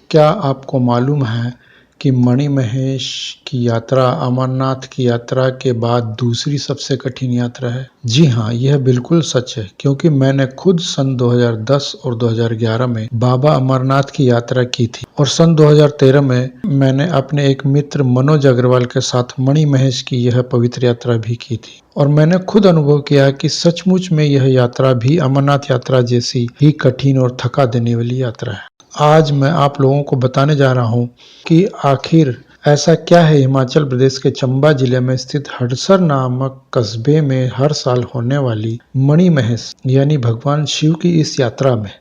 क्या आपको मालूम है कि मणिमहेश की यात्रा अमरनाथ की यात्रा के बाद दूसरी सबसे कठिन यात्रा है? जी हाँ, यह बिल्कुल सच है, क्योंकि मैंने खुद सन 2010 और 2011 में बाबा अमरनाथ की यात्रा की थी और सन 2013 में मैंने अपने एक मित्र मनोज अग्रवाल के साथ मणिमहेश की यह पवित्र यात्रा भी की थी। और मैंने खुद अनुभव किया कि सचमुच में यह यात्रा भी अमरनाथ यात्रा जैसी ही कठिन और थका देने वाली यात्रा है। आज मैं आप लोगों को बताने जा रहा हूं कि आखिर ऐसा क्या है हिमाचल प्रदेश के चंबा जिले में स्थित हडसर नामक कस्बे में हर साल होने वाली मणिमहेश यानी भगवान शिव की इस यात्रा में।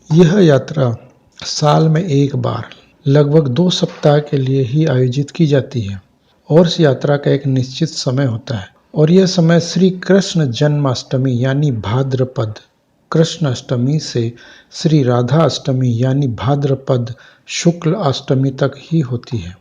यह यात्रा साल में एक बार लगभग 2 सप्ताह के लिए ही आयोजित की जाती है और इस यात्रा का एक निश्चित समय होता है और यह समय श्री कृष्ण जन्माष्टमी यानी भाद्रपद कृष्ण अष्टमी से श्री राधा अष्टमी यानी भाद्रपद शुक्ल अष्टमी तक ही होती है।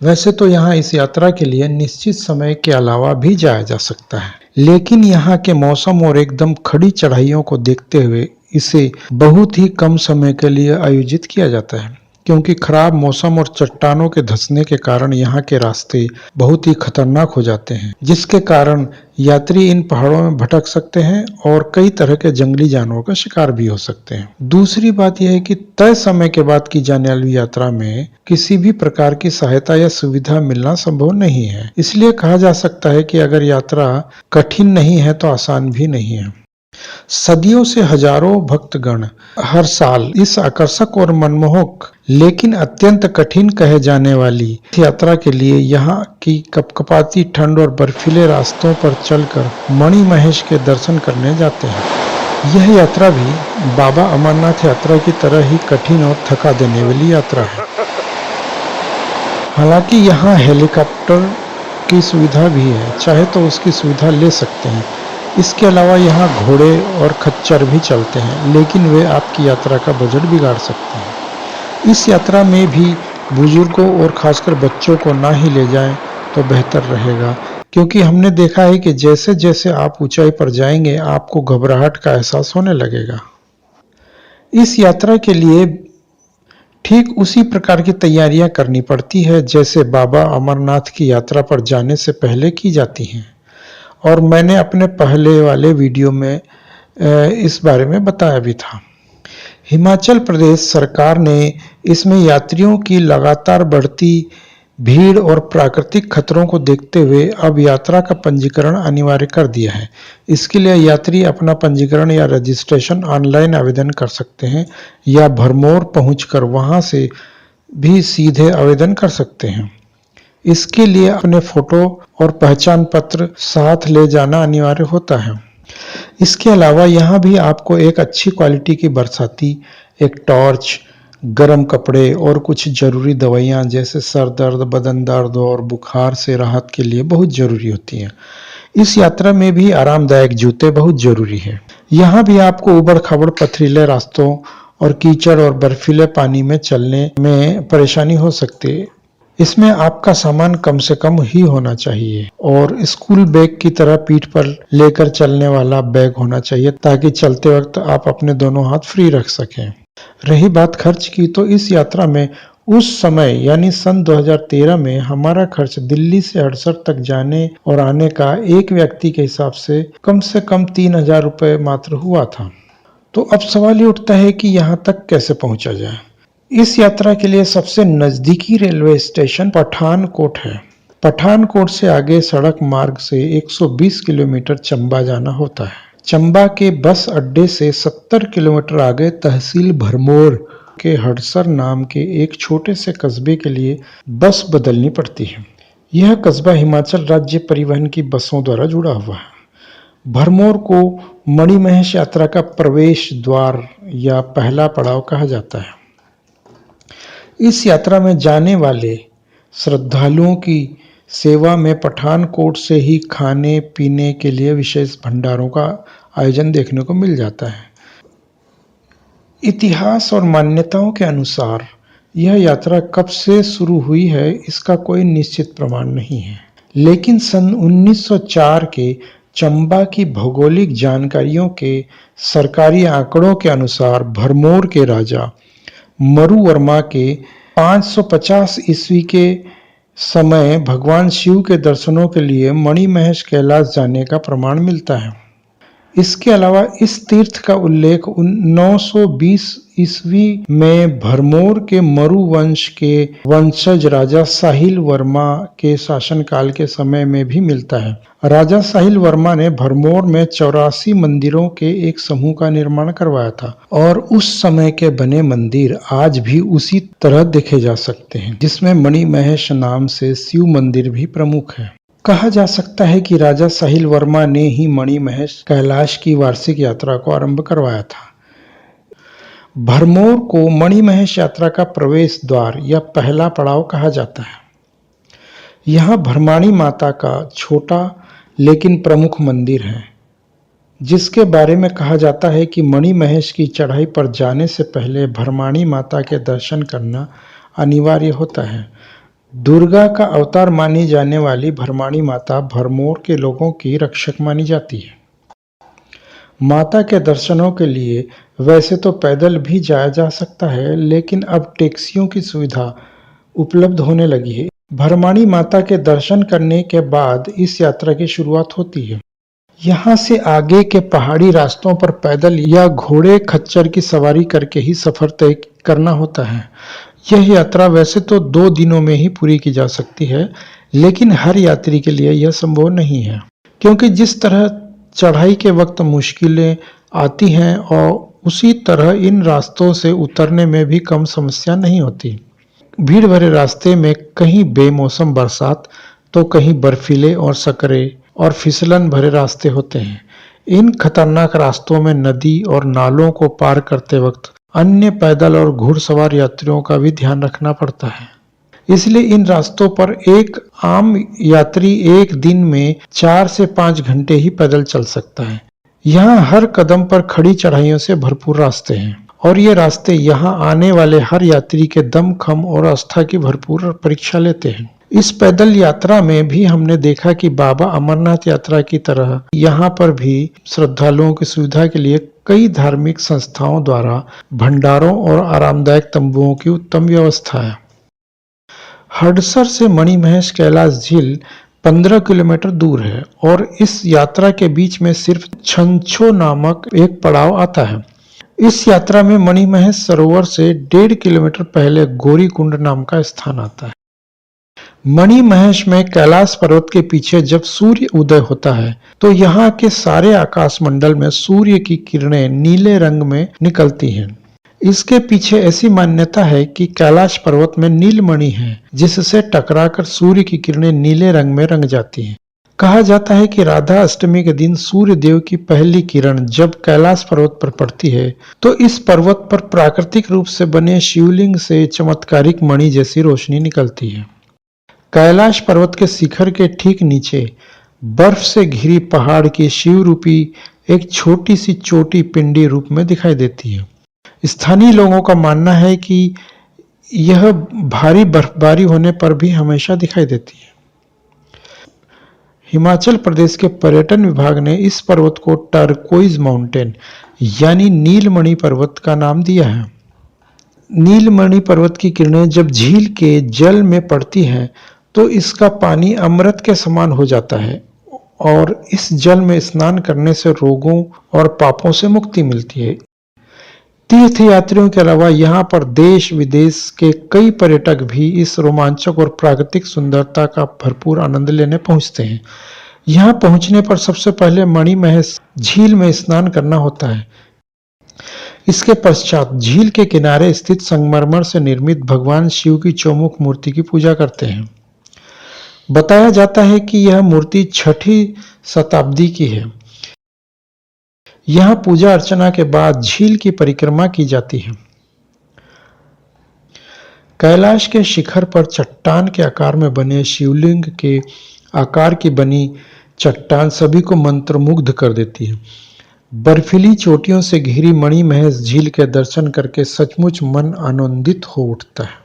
वैसे तो यहाँ इस यात्रा के लिए निश्चित समय के अलावा भी जाया जा सकता है, लेकिन यहाँ के मौसम और एकदम खड़ी चढ़ाइयों को देखते हुए इसे बहुत ही कम समय के लिए आयोजित किया जाता है, क्योंकि खराब मौसम और चट्टानों के धंसने के कारण यहाँ के रास्ते बहुत ही खतरनाक हो जाते हैं, जिसके कारण यात्री इन पहाड़ों में भटक सकते हैं और कई तरह के जंगली जानवरों का शिकार भी हो सकते हैं। दूसरी बात यह है कि तय समय के बाद की जाने वाली यात्रा में किसी भी प्रकार की सहायता या सुविधा मिलना संभव नहीं है। इसलिए कहा जा सकता है कि अगर यात्रा कठिन नहीं है तो आसान भी नहीं है। सदियों से हजारों भक्तगण हर साल इस आकर्षक और मनमोहक लेकिन अत्यंत कठिन कहे जाने वाली यात्रा के लिए यहाँ की कपकपाती ठंड और बर्फीले रास्तों पर चलकर मणिमहेश के दर्शन करने जाते हैं। यह यात्रा भी बाबा अमरनाथ यात्रा की तरह ही कठिन और थका देने वाली यात्रा है। हालांकि यहाँ हेलीकॉप्टर की सुविधा भी है, चाहे तो उसकी सुविधा ले सकते हैं। इसके अलावा यहाँ घोड़े और खच्चर भी चलते हैं, लेकिन वे आपकी यात्रा का बजट बिगाड़ सकते हैं। इस यात्रा में भी बुजुर्गों और खासकर बच्चों को ना ही ले जाएं तो बेहतर रहेगा, क्योंकि हमने देखा है कि जैसे जैसे आप ऊंचाई पर जाएंगे आपको घबराहट का एहसास होने लगेगा। इस यात्रा के लिए ठीक उसी प्रकार की तैयारियां करनी पड़ती है जैसे बाबा अमरनाथ की यात्रा पर जाने से पहले की जाती हैं, और मैंने अपने पहले वाले वीडियो में इस बारे में बताया भी था। हिमाचल प्रदेश सरकार ने इसमें यात्रियों की लगातार बढ़ती भीड़ और प्राकृतिक खतरों को देखते हुए अब यात्रा का पंजीकरण अनिवार्य कर दिया है। इसके लिए यात्री अपना पंजीकरण या रजिस्ट्रेशन ऑनलाइन आवेदन कर सकते हैं या भरमौर पहुंचकर वहां से भी सीधे आवेदन कर सकते हैं। इसके लिए अपने फोटो और पहचान पत्र साथ ले जाना अनिवार्य होता है। इसके अलावा यहाँ भी आपको एक अच्छी क्वालिटी की बरसाती, एक टॉर्च, गर्म कपड़े और कुछ जरूरी दवाइयाँ जैसे सर दर्द, बदन दर्द और बुखार से राहत के लिए बहुत जरूरी होती हैं। इस यात्रा में भी आरामदायक जूते बहुत जरूरी है। यहाँ भी आपको उबड़ खाबड़ पथरीले रास्तों और कीचड़ और बर्फीले पानी में चलने में परेशानी हो सकती है। इसमें आपका सामान कम से कम ही होना चाहिए और स्कूल बैग की तरह पीठ पर लेकर चलने वाला बैग होना चाहिए, ताकि चलते वक्त आप अपने दोनों हाथ फ्री रख सकें। रही बात खर्च की, तो इस यात्रा में उस समय यानी सन 2013 में हमारा खर्च दिल्ली से हडसर तक जाने और आने का एक व्यक्ति के हिसाब से कम 3000 रुपये मात्र हुआ था। तो अब सवाल ये उठता है कि यहाँ तक कैसे पहुंचा जाए। इस यात्रा के लिए सबसे नजदीकी रेलवे स्टेशन पठानकोट है। पठानकोट से आगे सड़क मार्ग से 120 किलोमीटर चंबा जाना होता है। चंबा के बस अड्डे से 70 किलोमीटर आगे तहसील भरमौर के हडसर नाम के एक छोटे से कस्बे के लिए बस बदलनी पड़ती है। यह कस्बा हिमाचल राज्य परिवहन की बसों द्वारा जुड़ा हुआ है। भरमौर को मणिमहेश यात्रा का प्रवेश द्वार या पहला पड़ाव कहा जाता है। इस यात्रा में जाने वाले श्रद्धालुओं की सेवा में पठानकोट से ही खाने पीने के लिए विशेष भंडारों का आयोजन देखने को मिल जाता है। इतिहास और मान्यताओं के अनुसार यह यात्रा कब से शुरू हुई है इसका कोई निश्चित प्रमाण नहीं है, लेकिन सन 1904 के चंबा की भौगोलिक जानकारियों के सरकारी आंकड़ों के अनुसार भरमौर के राजा मरुवर्मा के 550 ईस्वी के समय भगवान शिव के दर्शनों के लिए मणिमहेश कैलाश जाने का प्रमाण मिलता है। इसके अलावा इस तीर्थ का उल्लेख 920 ईस्वी में भरमौर के मरु वंश के वंशज राजा साहिल वर्मा के शासनकाल के समय में भी मिलता है। राजा साहिल वर्मा ने भरमौर में 84 मंदिरों के एक समूह का निर्माण करवाया था और उस समय के बने मंदिर आज भी उसी तरह देखे जा सकते हैं, जिसमें मणिमहेश नाम से शिव मंदिर भी प्रमुख है। कहा जा सकता है कि राजा साहिल वर्मा ने ही मणिमहेश कैलाश की वार्षिक यात्रा को आरंभ करवाया था। भरमौर को मणिमहेश यात्रा का प्रवेश द्वार या पहला पड़ाव कहा जाता है। यहाँ भरमाणी माता का छोटा लेकिन प्रमुख मंदिर है, जिसके बारे में कहा जाता है कि मणिमहेश की चढ़ाई पर जाने से पहले भरमाणी माता के दर्शन करना अनिवार्य होता है। दुर्गा का अवतार मानी जाने वाली भरमाणी माता भरमौर के लोगों की रक्षक मानी जाती है। माता के दर्शनों के लिए वैसे तो पैदल भी जाया जा सकता है, लेकिन अब टैक्सियों की सुविधा उपलब्ध होने लगी है। भरमाणी माता के दर्शन करने के बाद इस यात्रा की शुरुआत होती है। यहाँ से आगे के पहाड़ी रास्तों पर पैदल या घोड़े खच्चर की सवारी करके ही सफर तय करना होता है। यह यात्रा वैसे तो 2 दिनों में ही पूरी की जा सकती है, लेकिन हर यात्री के लिए यह संभव नहीं है, क्योंकि जिस तरह चढ़ाई के वक्त मुश्किलें आती हैं और उसी तरह इन रास्तों से उतरने में भी कम समस्या नहीं होती। भीड़ भरे रास्ते में कहीं बेमौसम बरसात तो कहीं बर्फीले और सकरे और फिसलन भरे रास्ते होते हैं। इन खतरनाक रास्तों में नदी और नालों को पार करते वक्त अन्य पैदल और घुड़सवार यात्रियों का भी ध्यान रखना पड़ता है। इसलिए इन रास्तों पर एक आम यात्री एक दिन में 4 से 5 घंटे ही पैदल चल सकता है। यहाँ हर कदम पर खड़ी चढ़ाइयों से भरपूर रास्ते हैं और ये रास्ते यहाँ आने वाले हर यात्री के दम खम और आस्था की भरपूर परीक्षा लेते हैं। इस पैदल यात्रा में भी हमने देखा कि बाबा अमरनाथ यात्रा की तरह यहाँ पर भी श्रद्धालुओं की सुविधा के लिए कई धार्मिक संस्थाओं द्वारा भंडारों और आरामदायक तंबुओं की उत्तम व्यवस्था है। हडसर से मणिमहेश कैलाश झील 15 किलोमीटर दूर है और इस यात्रा के बीच में सिर्फ छंछो नामक एक पड़ाव आता है। इस यात्रा में मणिमहेश सरोवर से 1.5 किलोमीटर पहले गौरीकुंड नाम का स्थान आता है। मणिमहेश में कैलाश पर्वत के पीछे जब सूर्य उदय होता है तो यहाँ के सारे आकाश मंडल में सूर्य की किरणें नीले रंग में निकलती हैं। इसके पीछे ऐसी मान्यता है कि कैलाश पर्वत में नीलमणि है, जिससे टकराकर सूर्य की किरणें नीले रंग में रंग जाती हैं। कहा जाता है कि राधा अष्टमी के दिन सूर्य देव की पहली किरण जब कैलाश पर्वत पर पड़ती है तो इस पर्वत पर प्राकृतिक रूप से बने शिवलिंग से चमत्कारिक मणि जैसी रोशनी निकलती है। कैलाश पर्वत के शिखर के ठीक नीचे बर्फ से घिरी पहाड़ की शिव रूपी एक छोटी सी चोटी पिंडी रूप में दिखाई देती है। स्थानीय लोगों का मानना है कि यह भारी बर्फबारी होने पर भी हमेशा दिखाई देती है। हिमाचल प्रदेश के पर्यटन विभाग ने इस पर्वत को टर्कोइज माउंटेन यानी नीलमणि पर्वत का नाम दिया है। नीलमणि पर्वत की किरणें जब झील के जल में पड़ती हैं तो इसका पानी अमृत के समान हो जाता है और इस जल में स्नान करने से रोगों और पापों से मुक्ति मिलती है। तीर्थ यात्रियों के अलावा यहाँ पर देश विदेश के कई पर्यटक भी इस रोमांचक और प्राकृतिक सुंदरता का भरपूर आनंद लेने पहुंचते हैं। यहाँ पहुंचने पर सबसे पहले मणिमहेश झील में स्नान करना होता है। इसके पश्चात झील के किनारे स्थित संगमरमर से निर्मित भगवान शिव की चौमुख मूर्ति की पूजा करते हैं। बताया जाता है कि यह मूर्ति 6वीं शताब्दी की है। यहाँ पूजा अर्चना के बाद झील की परिक्रमा की जाती है। कैलाश के शिखर पर चट्टान के आकार में बने शिवलिंग के आकार की बनी चट्टान सभी को मंत्रमुग्ध कर देती है। बर्फीली चोटियों से घिरी मणिमहेश झील के दर्शन करके सचमुच मन आनंदित हो उठता है।